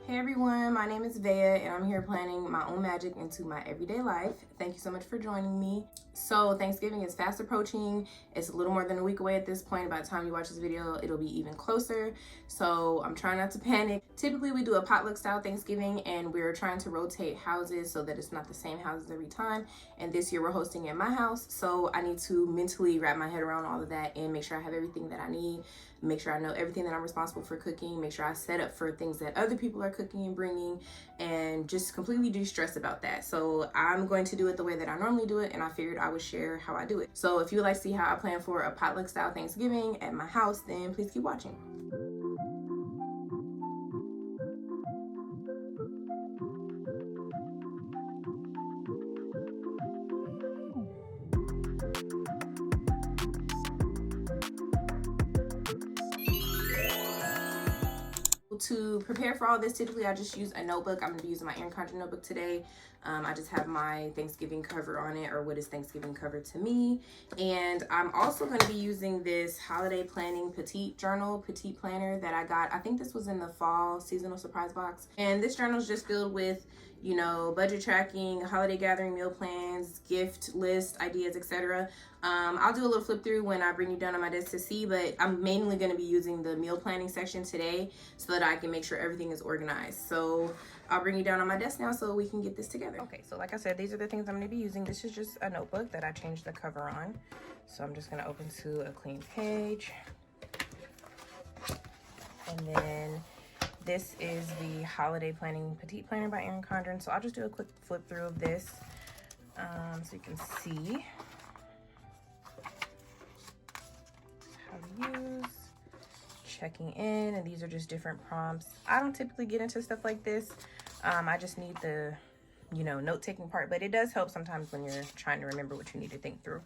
Hey everyone, my name is Vea and I'm here planning my own magic into my everyday life. Thank you so much for joining me. So Thanksgiving is fast approaching. It's a little more than a week away at this point. By the time you watch this video, it'll be even closer. So I'm trying not to panic. Typically we do a potluck style Thanksgiving and we're trying to rotate houses so that it's not the same houses every time. And this year we're hosting at my house. So I need to mentally wrap my head around all of that and make sure I have everything that I need. Make sure I know everything that I'm responsible for cooking. Make sure I set up for things that other people are cooking and bringing, and just completely de-stress about that. So I'm going to do it the way that I normally do it, and I figured I would share how I do it. So if you would like to see how I plan for a potluck style Thanksgiving at my house, then please keep watching. To prepare for all this, typically I just use a notebook. I'm going to be using my Erin Condren notebook today. I just have my Thanksgiving cover on it, or what is Thanksgiving cover to me. And I'm also going to be using this holiday planning Petite journal, Petite planner that I got. I think this was in the fall seasonal surprise box. And this journal is just filled with, you know, budget tracking, holiday gathering, meal plans, gift list ideas, etc. I'll do a little flip through when I bring you down on my desk to see, but I'm mainly going to be using the meal planning section today so that I can make sure everything is organized. So I'll bring you down on my desk now so we can get this together. Okay, so like I said, these are the things I'm going to be using. This is just a notebook that I changed the cover on. So I'm just going to open to a clean page. And then this is the Holiday Planning Petite Planner by Erin Condren. So I'll just do a quick flip through of this so you can see how to use, checking in, and these are just different prompts. I don't typically get into stuff like this. I just need the, you know, note-taking part, but it does help sometimes when you're trying to remember what you need to think through.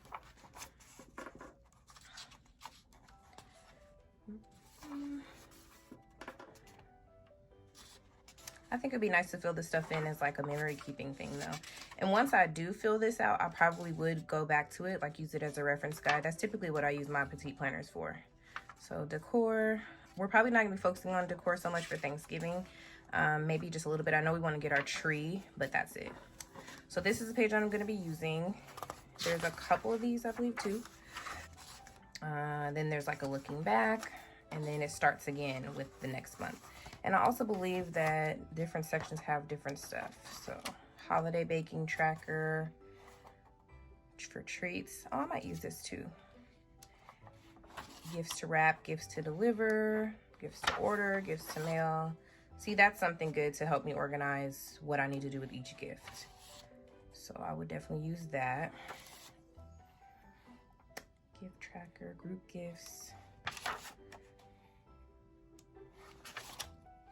I think it'd be nice to fill this stuff in as like a memory keeping thing though. And once I do fill this out, I probably would go back to it, like use it as a reference guide. That's typically what I use my petite planners for. So decor, we're probably not gonna be focusing on decor so much for Thanksgiving. Maybe just a little bit. I know we wanna get our tree, but that's it. So this is the page I'm gonna be using. There's a couple of these, I believe, too. Then there's like a looking back, and then it starts again with the next month. And I also believe that different sections have different stuff. So holiday baking tracker for treats. Oh, I might use this too. Gifts to wrap, gifts to deliver, gifts to order, gifts to mail. See, that's something good to help me organize what I need to do with each gift. So I would definitely use that. Gift tracker, group gifts.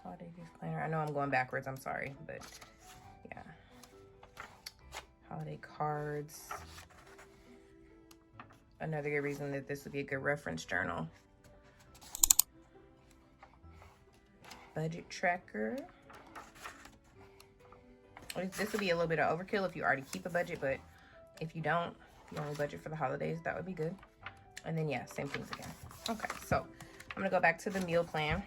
Holiday gift planner. I know I'm going backwards, I'm sorry, but yeah. Holiday cards. Another good reason that this would be a good reference journal. Budget tracker. This would be a little bit of overkill if you already keep a budget, but if you don't, if you only budget for the holidays, that would be good. And then yeah, same things again. Okay, so I'm gonna go back to the meal plan.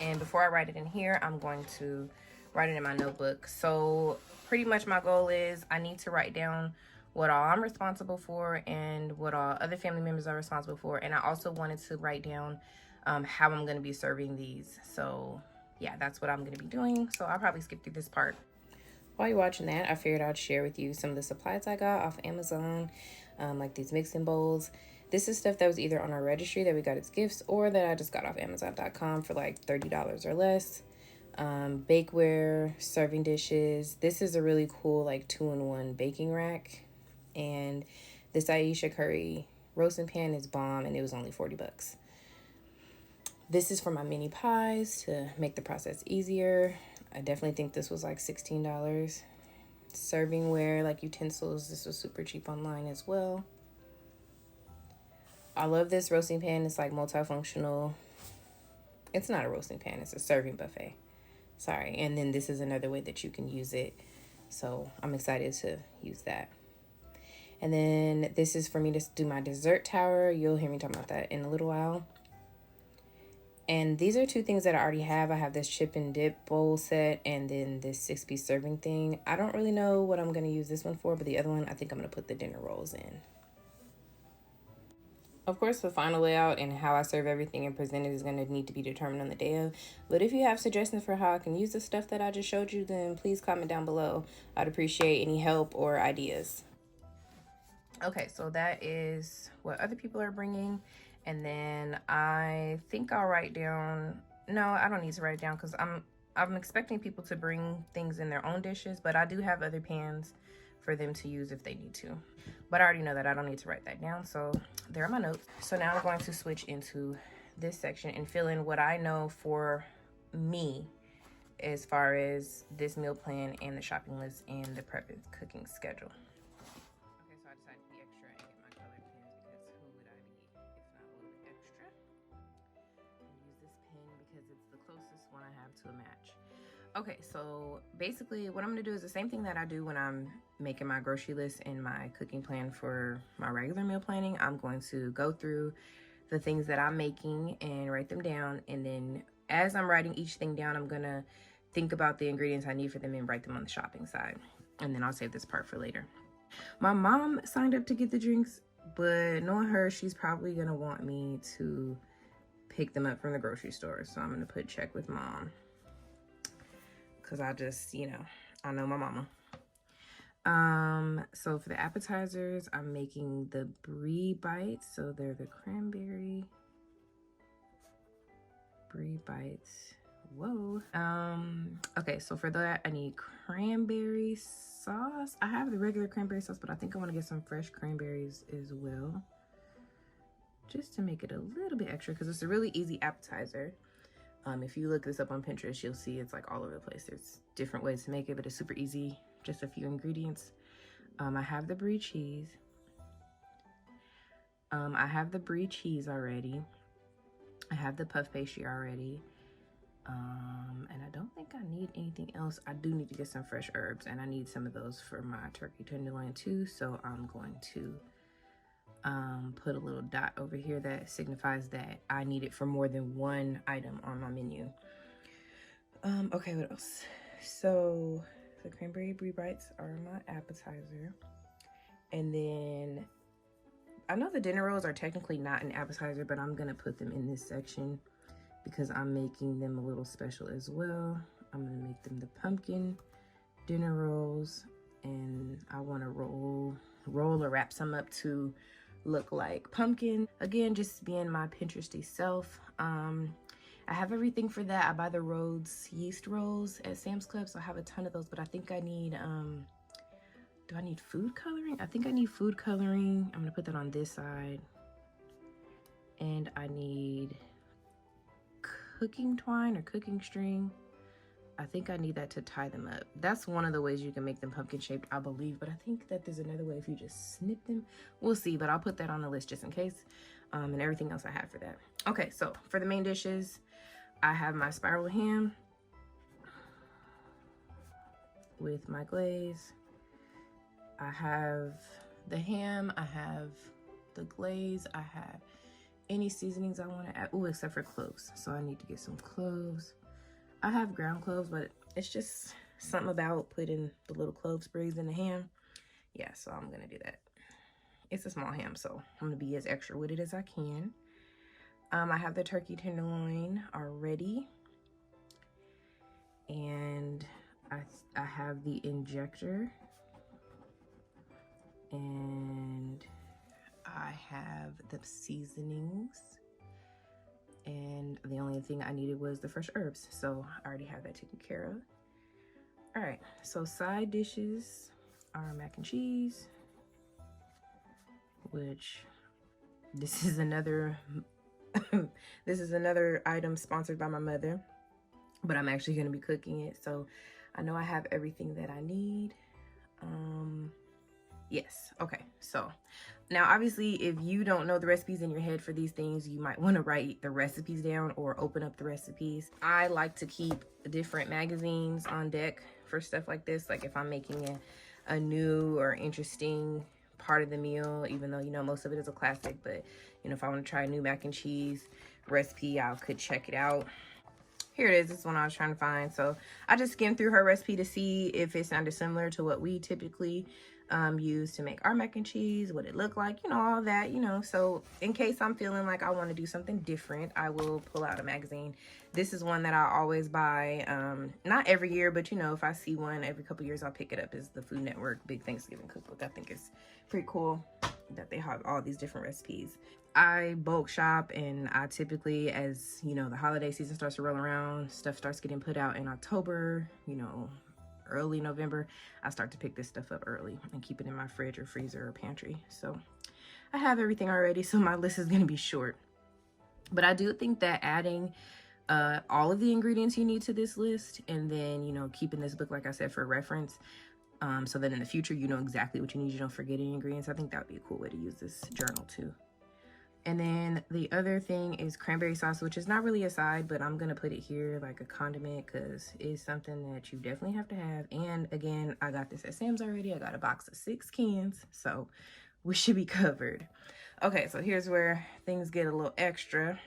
And before I write it in here, I'm going to write it in my notebook. So pretty much my goal is I need to write down what all I'm responsible for and what all other family members are responsible for. And I also wanted to write down how I'm going to be serving these. So yeah, that's what I'm going to be doing. So I'll probably skip through this part. While you're watching that, I figured I'd share with you some of the supplies I got off Amazon, like these mixing bowls. This is stuff that was either on our registry that we got as gifts or that I just got off Amazon.com for like $30 or less. Bakeware, serving dishes. This is a really cool like 2-in-1 baking rack. And this Ayesha curry roasting pan is bomb, and it was only 40 bucks. This is for my mini pies to make the process easier. I definitely think this was like $16. Servingware, like utensils, this was super cheap online as well. I love this roasting pan. It's like multifunctional. It's not a roasting pan, it's a serving buffet. Sorry. And then this is another way that you can use it. So I'm excited to use that. And then this is for me to do my dessert tower. You'll hear me talk about that in a little while. And these are two things that I already have. I have this chip and dip bowl set and then this 6-piece serving thing. I don't really know what I'm going to use this one for, but the other one, I think I'm going to put the dinner rolls in. Of course, the final layout and how I serve everything and present it is going to need to be determined on the day of. But if you have suggestions for how I can use the stuff that I just showed you, then please comment down below. I'd appreciate any help or ideas. Okay, so that is what other people are bringing. And then I think I'll write down, no, I don't need to write it down because I'm expecting people to bring things in their own dishes, but I do have other pans for them to use if they need to. But I already know that I don't need to write that down, so there are my notes. So now I'm going to switch into this section and fill in what I know for me as far as this meal plan and the shopping list and the prep and cooking schedule. Okay, so I decided to be extra and get my colored pens because who would I be if not a little bit extra? I'll use this pen because it's the closest one I have to a match. Okay, so basically what I'm gonna do is the same thing that I do when I'm making my grocery list and my cooking plan for my regular meal planning. I'm going to go through the things that I'm making and write them down. And then as I'm writing each thing down, I'm gonna think about the ingredients I need for them and write them on the shopping side. And then I'll save this part for later. My mom signed up to get the drinks, but knowing her, she's probably gonna want me to pick them up from the grocery store. So I'm gonna put check with mom. Cause I just, you know, I know my mama. So for the appetizers, I'm making the Brie bites. So they're the cranberry Brie bites. Whoa. Okay, so for that, I need cranberry sauce. I have the regular cranberry sauce, but I think I want to get some fresh cranberries as well, just to make it a little bit extra because it's a really easy appetizer. If you look this up on Pinterest, you'll see it's like all over the place. There's different ways to make it, but it's super easy. Just a few ingredients. I have the Brie cheese. Already. I have the puff pastry already. And I don't think I need anything else. I do need to get some fresh herbs, and I need some of those for my turkey tenderloin too. So I'm going to put a little dot over here that signifies that I need it for more than one item on my menu. Okay, what else? So the cranberry Brie bites are my appetizer. And then I know the dinner rolls are technically not an appetizer, but I'm gonna put them in this section because I'm making them a little special as well. I'm gonna make them the pumpkin dinner rolls, and I wanna roll or wrap some up to look like pumpkin. Again, just being my Pinteresty self. I have everything for that. I buy the Rhodes yeast rolls at Sam's Club, so I have a ton of those, but I think I need, do I need food coloring? I think I need food coloring. I'm gonna put that on this side. And I need cooking twine or cooking string. I think I need that to tie them up. That's one of the ways you can make them pumpkin shaped, I believe, but I think that there's another way if you just snip them. We'll see, but I'll put that on the list just in case, and everything else I have for that. Okay, so for the main dishes, I have my spiral ham with my glaze. I have the ham, I have the glaze, I have any seasonings I want to add. Oh, except for cloves. So I need to get some cloves. I have ground cloves, but it's just something about putting the little clove sprigs in the ham. Yeah, so I'm gonna do that. It's a small ham, so I'm gonna be as extra with it as I can. I have the turkey tenderloin already. And I have the injector. And I have the seasonings. And the only thing I needed was the fresh herbs. So I already have that taken care of. All right, so side dishes are mac and cheese, which this is another item sponsored by my mother, but I'm actually gonna be cooking it. So I know I have everything that I need. Yes, okay, so now obviously if you don't know the recipes in your head for these things, you might want to write the recipes down or open up the recipes. I like to keep different magazines on deck for stuff like this, like if I'm making a new or interesting part of the meal, even though, you know, most of it is a classic, but, you know, if I want to try a new mac and cheese recipe, y'all could check it out. Here it is. This is one I was trying to find. So I just skimmed through her recipe to see if it sounded similar to what we typically use to make our mac and cheese, what it looked like, you know, all that, you know. So in case I'm feeling like I want to do something different, I will pull out a magazine. This is one that I always buy, not every year, but you know, if I see one every couple years, I'll pick it up. Is the Food Network Big Thanksgiving Cookbook. I think it's pretty cool that they have all these different recipes. I bulk shop, and I typically, as you know, the holiday season starts to roll around, stuff starts getting put out in October, you know, early November, I start to pick this stuff up early and keep it in my fridge or freezer or pantry. So I have everything already, so my list is going to be short. But I do think that adding all of the ingredients you need to this list, and then, you know, keeping this book, like I said, for reference, so that in the future you know exactly what you need, you don't forget any ingredients. I think that would be a cool way to use this journal too. And then the other thing is cranberry sauce, which is not really a side, but I'm going to put it here like a condiment because it's something that you definitely have to have. And again, I got this at Sam's already. I got a box of 6 cans, so we should be covered. Okay, so here's where things get a little extra,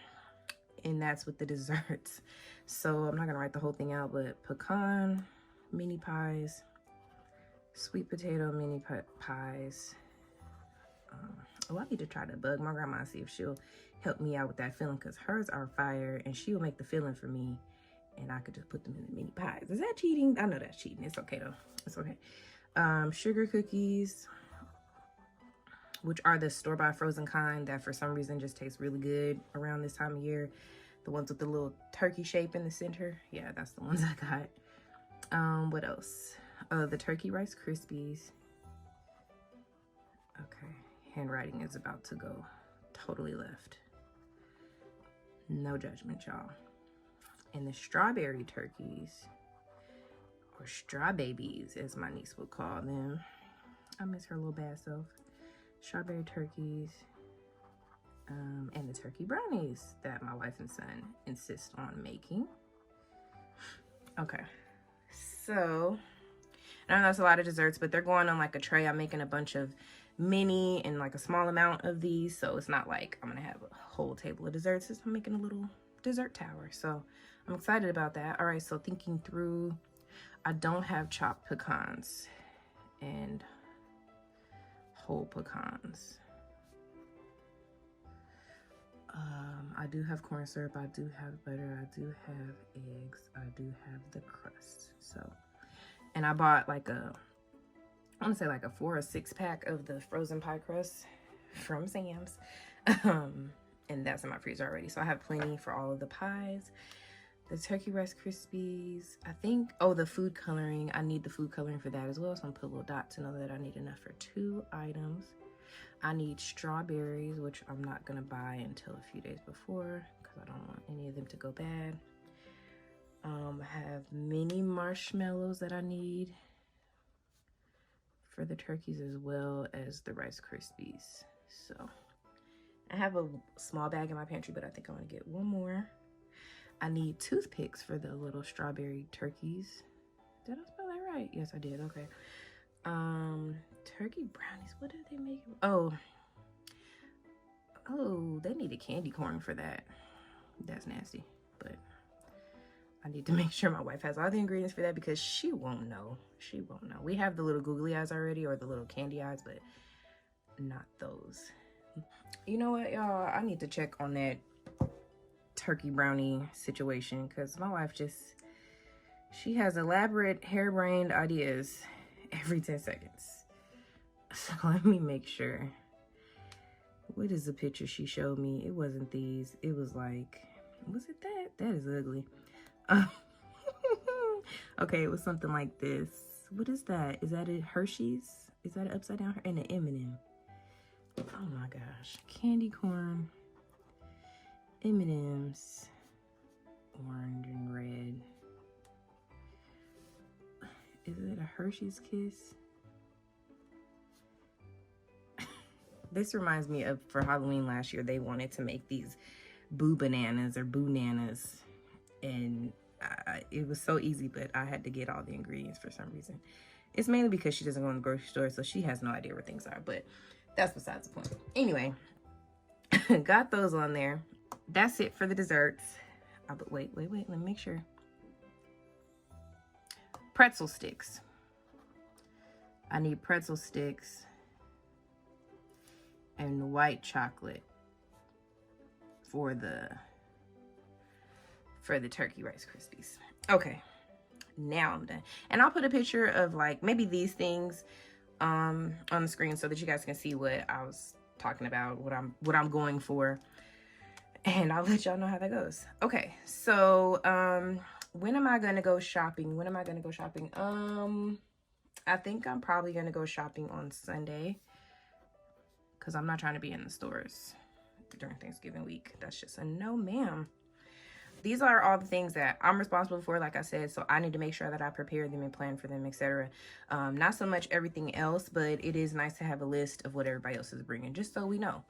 and that's with the desserts. So I'm not going to write the whole thing out, but pecan mini pies, sweet potato mini pies. Oh, I need to try to bug my grandma and see if she'll help me out with that filling, because hers are fire and she'll make the filling for me and I could just put them in the mini pies. Is that cheating? I know that's cheating. It's okay though. It's okay. Sugar cookies, which are the store-bought frozen kind that for some reason just taste really good around this time of year. The ones with the little turkey shape in the center. Yeah, that's the ones I got. What else? The turkey Rice Krispies. Okay. Handwriting is about to go totally left. No judgment, y'all. And the strawberry turkeys, or straw babies, as my niece would call them. I miss her little bad self. Strawberry turkeys, and the turkey brownies that my wife and son insist on making. Okay, so I know that's a lot of desserts, but they're going on like a tray. I'm making a bunch of mini and like a small amount of these, so it's not like I'm gonna have a whole table of desserts. I'm making a little dessert tower, so I'm excited about that. All right, so thinking through, I don't have chopped pecans and whole pecans. I do have corn syrup, I do have butter, I do have eggs, I do have the crust. So, and I bought like I want to say like a 4 or 6 pack of the frozen pie crust from Sam's. And that's in my freezer already. So I have plenty for all of the pies. The turkey Rice Krispies. I think, oh, the food coloring. I need the food coloring for that as well. So I'm going to put a little dot to know that I need enough for 2 items. I need strawberries, which I'm not going to buy until a few days before because I don't want any of them to go bad. I have mini marshmallows that I need for the turkeys, as well as the Rice Krispies. So I have a small bag in my pantry, but I think I want to get one more. I need toothpicks for the little strawberry turkeys. Did I spell that right? Yes, I did. Okay. Turkey brownies. What did they make? Oh, they needed candy corn for that. That's nasty, but I need to make sure my wife has all the ingredients for that because she won't know. She won't know. We have the little googly eyes already, or the little candy eyes, but not those. You know what, y'all? I need to check on that turkey brownie situation because my wife she has elaborate harebrained ideas every 10 seconds. So let me make sure. What is the picture she showed me? It wasn't these. It was like, was it that? That is ugly. Okay, it was something like this. What is that? Is that a Hershey's? Is that an upside down? And an M&M. Oh my gosh. Candy corn. M&M's. Orange and red. Is it a Hershey's Kiss? This reminds me of, for Halloween last year, they wanted to make these boo bananas or boo nanas. And it was so easy, but I had to get all the ingredients for some reason. It's mainly because she doesn't go in the grocery store, so she has no idea where things are, but that's besides the point. Anyway, got those on there. that's it for the desserts. Oh, but wait, let me make sure. Pretzel sticks. I need pretzel sticks and white chocolate for the turkey Rice Krispies. Okay, now I'm done. And I'll put a picture of like maybe these things on the screen so that you guys can see what I was talking about, what I'm going for. And I'll let y'all know how that goes. Okay, so when am I gonna go shopping? I think I'm probably gonna go shopping on Sunday because I'm not trying to be in the stores during Thanksgiving week. That's just a no, ma'am. These are all the things that I'm responsible for, like I said, so I need to make sure that I prepare them and plan for them, etc. Not so much everything else, but it is nice to have a list of what everybody else is bringing, just so we know.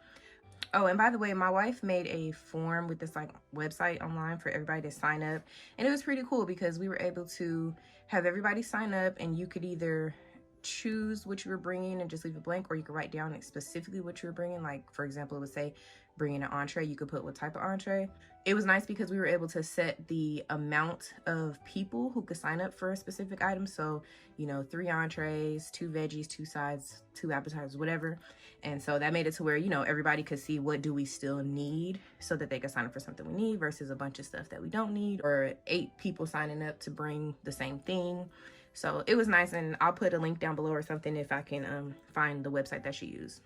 Oh, and by the way, my wife made a form with this like website online for everybody to sign up, and it was pretty cool because we were able to have everybody sign up, and you could either choose what you were bringing and just leave it blank, or you could write down like specifically what you were bringing. Like, for example, it would say bringing an entree, you could put what type of entree. It was nice because we were able to set the amount of people who could sign up for a specific item. So, you know, 3 entrees, 2 veggies, 2 sides, 2 appetizers, whatever. And so that made it to where, you know, everybody could see what do we still need so that they could sign up for something we need versus a bunch of stuff that we don't need, or 8 people signing up to bring the same thing. So it was nice, and I'll put a link down below or something if I can find the website that she used.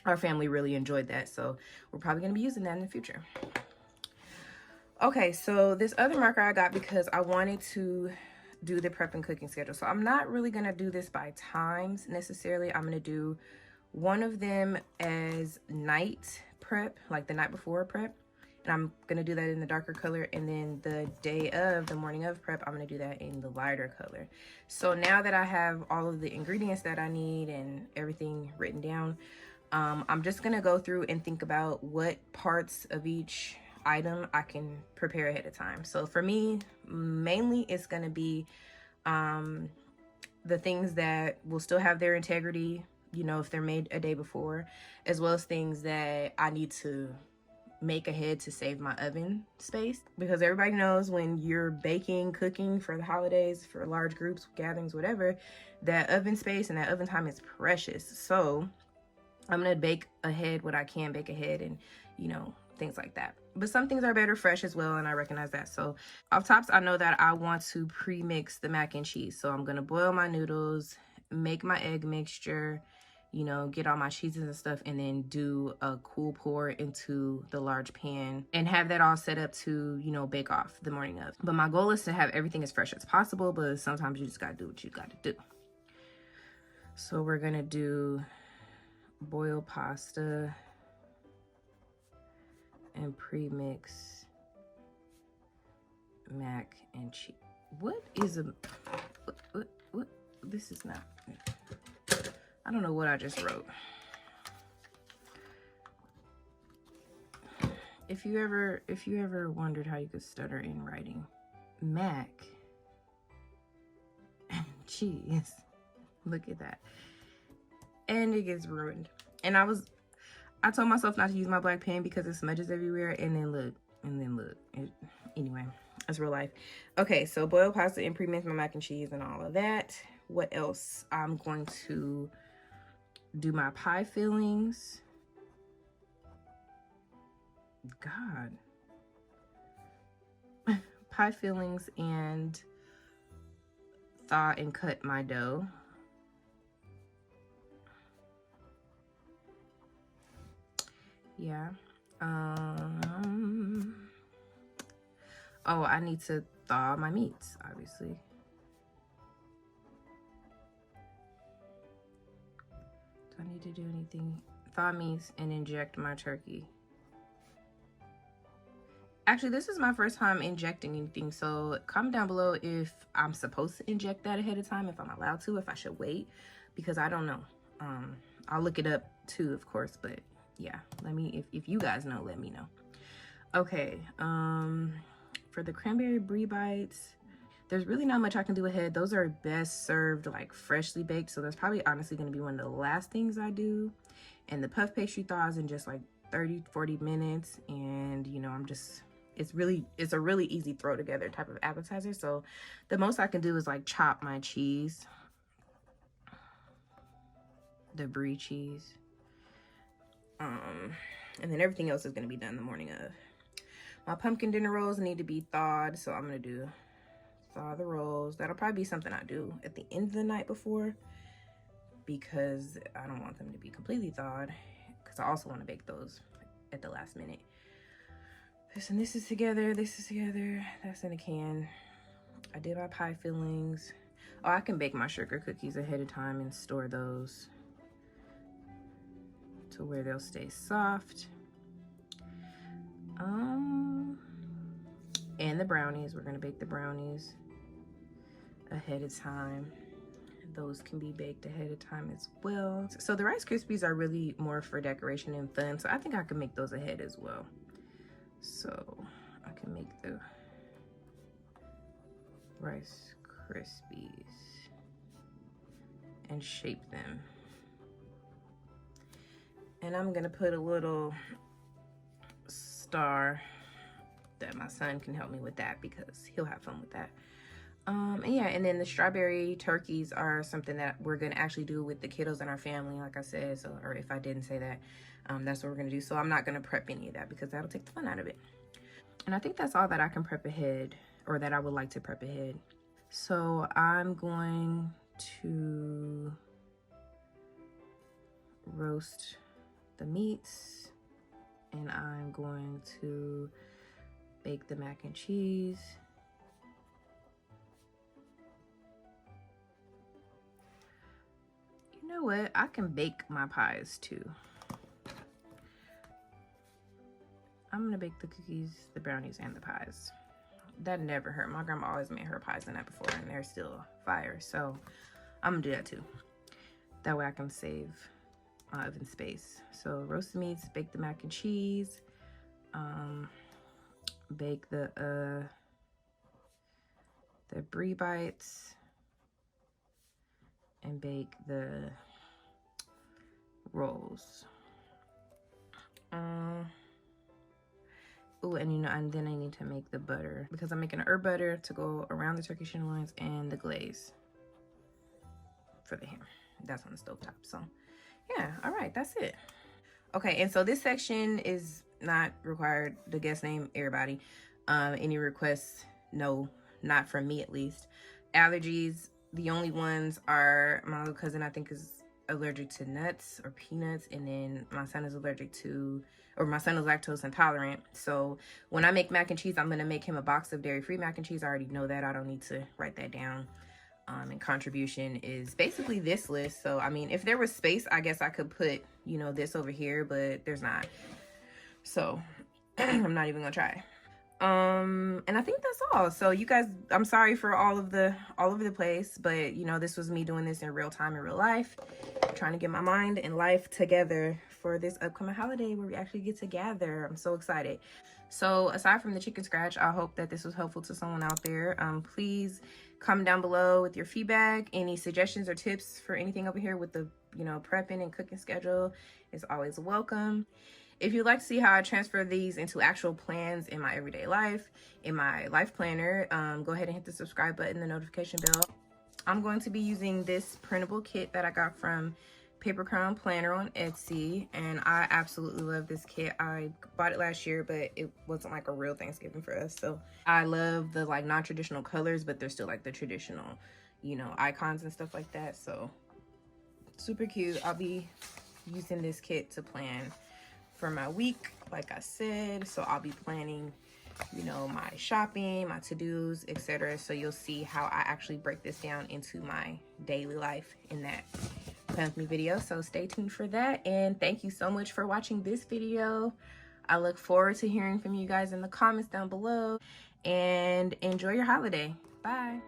Our family really enjoyed that, so we're probably going to be using that in the future. Okay, so this other marker I got because I wanted to do the prep and cooking schedule. So I'm not really going to do this by times necessarily. I'm going to do one of them as night prep, like the night before prep. And I'm going to do that in the darker color. And then the morning of prep, I'm going to do that in the lighter color. So now that I have all of the ingredients that I need and everything written down, I'm just going to go through and think about what parts of each item I can prepare ahead of time. So for me, mainly it's going to be the things that will still have their integrity, you know, if they're made a day before, as well as things that I need to make ahead to save my oven space, because everybody knows when you're baking, cooking for the holidays, for large groups, gatherings, whatever, that oven space and that oven time is precious. So I'm gonna bake ahead what I can bake ahead, and you know, things like that. But some things are better fresh as well, and I recognize that. So off tops, I know that I want to pre-mix the mac and cheese. So I'm gonna boil my noodles, make my egg mixture, you know, get all my cheeses and stuff, and then do a cool pour into the large pan and have that all set up to, you know, bake off the morning of. But my goal is to have everything as fresh as possible, but sometimes you just gotta do what you gotta do. So we're gonna do boil pasta and pre-mix mac and cheese. What is a what this is not, I don't know what I just wrote. If you ever wondered how you could stutter in writing, mac and cheese, look at that. And it gets ruined. And I told myself not to use my black pen because it smudges everywhere, and then look. Anyway, that's real life. Okay, so boiled pasta and pre-mix my mac and cheese and all of that. What else? I'm going to do my pie fillings. God. Pie fillings and thaw and cut my dough. Yeah. Oh, I need to thaw my meats, obviously. Do I need to do anything? Thaw meats and inject my turkey. Actually, this is my first time injecting anything, so comment down below if I'm supposed to inject that ahead of time, if I'm allowed to, if I should wait, because I don't know. I'll look it up too, of course, but yeah, let me, if you guys know, let me know. Okay, for the cranberry brie bites, there's really not much I can do ahead. Those are best served like freshly baked, so that's probably honestly going to be one of the last things I do. And the puff pastry thaws in just like 30-40 minutes, and you know, it's a really easy throw together type of appetizer. So the most I can do is like chop my cheese, the Brie cheese, and then everything else is going to be done the morning of. My pumpkin dinner rolls need to be thawed, so I'm going to thaw the rolls. That'll probably be something I do at the end of the night before, because I don't want them to be completely thawed, because I also want to bake those at the last minute. This and this is together, this is together, that's in a can. I did my pie fillings. Oh, I can bake my sugar cookies ahead of time and store those to where they'll stay soft. And the brownies, we're gonna bake the brownies ahead of time. Those can be baked ahead of time as well. So the Rice Krispies are really more for decoration and fun, so I think I can make those ahead as well. So I can make the Rice Krispies and shape them. And I'm gonna put a little star that my son can help me with that, because he'll have fun with that. And yeah, and then the strawberry turkeys are something that we're gonna actually do with the kiddos in our family, like I said. So, or if I didn't say that, that's what we're gonna do. So I'm not gonna prep any of that, because that'll take the fun out of it. And I think that's all that I can prep ahead, or that I would like to prep ahead. So I'm going to roast the meats, and I'm going to bake the mac and cheese. You know what? I can bake my pies too. I'm gonna bake the cookies, the brownies, and the pies. That never hurt. My grandma always made her pies in that before, and they're still fire. So I'm gonna do that too. That way I can save my oven space. So roast the meats, bake the mac and cheese, bake the Brie bites, and bake the rolls. Oh, and you know, and then I need to make the butter, because I'm making an herb butter to go around the turkey tenderloins, and the glaze for the ham. That's on the stovetop. So yeah, all right, that's it. Okay, and so this section is not required. The guest name, everybody. Any requests? No, not from me at least. Allergies, the only ones are my little cousin, I think, is allergic to nuts or peanuts, and then my son is allergic to, or my son is lactose intolerant. So when I make mac and cheese, I'm gonna make him a box of dairy-free mac and cheese. I already know that. I don't need to write that down. And contribution is basically this list. So I mean, if there was space, I guess I could put, you know, this over here, but there's not. So I'm not even gonna try. And I think that's all. So you guys, I'm sorry for all over the place, but you know, this was me doing this in real time, in real life, trying to get my mind and life together for this upcoming holiday where we actually get to gather. I'm so excited. So aside from the chicken scratch, I hope that this was helpful to someone out there. Please comment down below with your feedback, any suggestions or tips for anything over here with the, you know, prepping and cooking schedule is always welcome. If you'd like to see how I transfer these into actual plans in my everyday life, in my life planner, go ahead and hit the subscribe button, the notification bell. I'm going to be using this printable kit that I got from Paper Crown Planner on Etsy, and I absolutely love this kit. I bought it last year, but it wasn't like a real Thanksgiving for us. So I love the like non-traditional colors, but they're still like the traditional, you know, icons and stuff like that. So super cute. I'll be using this kit to plan for my week, like I said. So I'll be planning, you know, my shopping, my to-dos, etc. So you'll see how I actually break this down into my daily life in that Plan With Me video. So stay tuned for that, and thank you so much for watching this video. I look forward to hearing from you guys in the comments down below, and enjoy your holiday. Bye.